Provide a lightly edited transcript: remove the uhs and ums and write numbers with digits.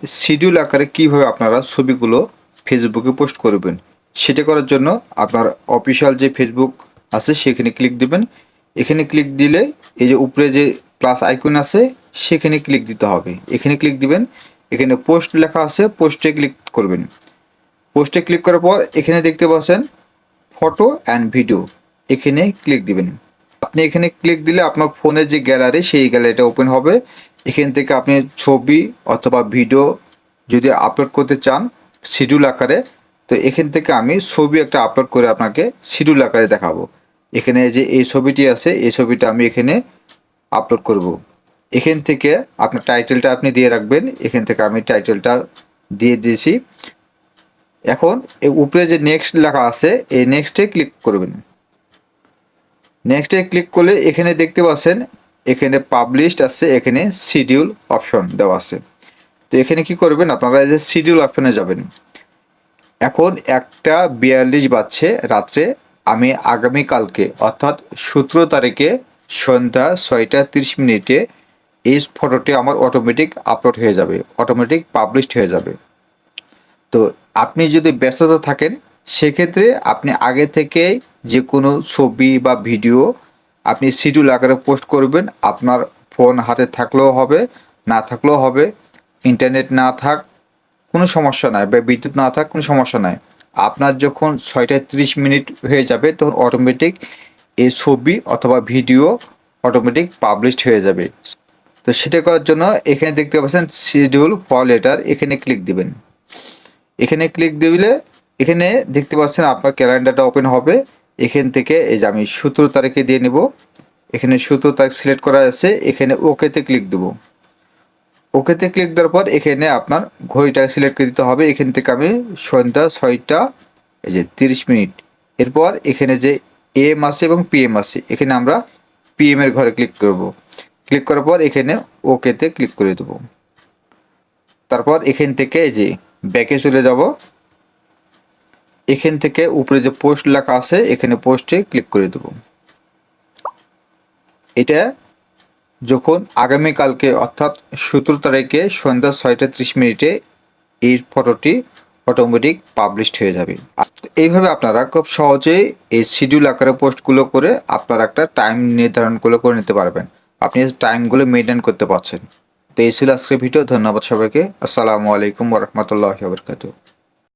Schedule আকারে কিভাবে আপনারা ছবিগুলো ফেসবুকে পোস্ট করবেন সেটা করার জন্য আপনার অফিসিয়াল যে ফেসবুক আছে সেখানে ক্লিক দিবেন। এখানে ক্লিক দিলে এই যে উপরে যে প্লাস আইকন আছে সেখানে ক্লিক দিতে হবে। এখানে ক্লিক দিবেন, এখানে পোস্ট লেখা আছে, পোস্টে ক্লিক করবেন। পোস্টে ক্লিক করার পর এখানে দেখতে পাচ্ছেন ফটো অ্যান্ড ভিডিও, এখানে ক্লিক দিবেন। আপনি এখানে ক্লিক দিলে আপনার ফোনের যে গ্যালারি সেই গ্যালারিটা ওপেন হবে। এখান থেকে আপনি ছবি অথবা ভিডিও যদি আপলোড করতে চান শিডিউল আকারে, তো এখান থেকে আমি ছবি একটা আপলোড করে আপনাকে শিডিউল আকারে দেখাবো। এখানে যে এই ছবিটি আছে এই ছবিটা আমি এখানে আপলোড করব। এখান থেকে আপনার টাইটেলটা আপনি দিয়ে রাখবেন। এখান থেকে আমি টাইটেলটা দিয়ে দিয়েছি। এখন এই উপরে যে নেক্সট লেখা আছে এই নেক্সটে ক্লিক করবেন। নেক্সটে ক্লিক করলে এখানে দেখতে পাচ্ছেন এখানে পাবলিশড আছে, এখানে শিডিউল অপশন দেওয়া আছে। তো এখানে কি করবেন, আপনারা এই যে শিডিউল অপশনে যাবেন। এখন 1:42 বাজছে রাত্রে, আমি আগামীকালকে অর্থাৎ 17 তারিখে সন্ধ্যা 6:30 এই ফটোটি আমার অটোমেটিক আপলোড হয়ে যাবে, অটোমেটিক পাবলিশড হয়ে যাবে। তো আপনি যদি ব্যস্ততা থাকেন সেক্ষেত্রে আপনি আগে থেকে যে কোনো ছবি বা ভিডিও আপনি শিডিউল আকারে পোস্ট করবেন। আপনার ফোন হাতে থাকলেও হবে, না থাকলেও হবে, ইন্টারনেট না থাক কোনো সমস্যা নাই, বা বিদ্যুৎ না থাক কোনো সমস্যা নাই। আপনার যখন 6:30 হয়ে যাবে তখন অটোমেটিক এই ছবি অথবা ভিডিও অটোমেটিক পাবলিশড হয়ে যাবে। তো সেটা করার জন্য এখানে দেখতে পাচ্ছেন শিডিউল ফর লেটার, এখানে ক্লিক দিবেন। এখানে ক্লিক দিলে এখানে দেখতে পাচ্ছেন আপনার ক্যালেন্ডারটা ওপেন হবে। এখান থেকে এই যে আমি 17 তারিখে দিয়ে নেব। এখানে 17 তারিখ সিলেক্ট করা আছে, এখানে ওকেতে ক্লিক দেব। ওকেতে ক্লিক দেওয়ার পর এখানে আপনার ঘড়িটা সিলেক্ট করে দিতে হবে। এখান থেকে আমি সন্ধ্যা 6:30। এরপর এখানে যে এম আছে এবং পিএম আছে, এখানে আমরা পিএম এর ঘরে ক্লিক করব। ক্লিক করার পর এখানে ওকেতে ক্লিক করে দেব। তারপর এখান থেকে এই যে ব্যাকে চলে যাব। এখান থেকে উপরে যে পোস্ট লেখা আছে এখানে পোস্টে ক্লিক করে দেব। এটা যখন আগামীকালকে অর্থাৎ 17 তারিখে সন্ধ্যা 6:30 এই ফটোটি অটোমেটিক পাবলিশড হয়ে যাবে। এইভাবে আপনারা খুব সহজেই এই শিডিউল আকারে পোস্টগুলো করে আপনারা একটা টাইম নির্ধারণ করে নিতে পারবেন। আপনি টাইমগুলো মেনটেন করতে পারছেন। তো এই ছিল আজকের ভিডিও। ধন্যবাদ সবাইকে। আসসালামু আলাইকুম ওয়া রাহমাতুল্লাহি ওয়া বারাকাতুহু।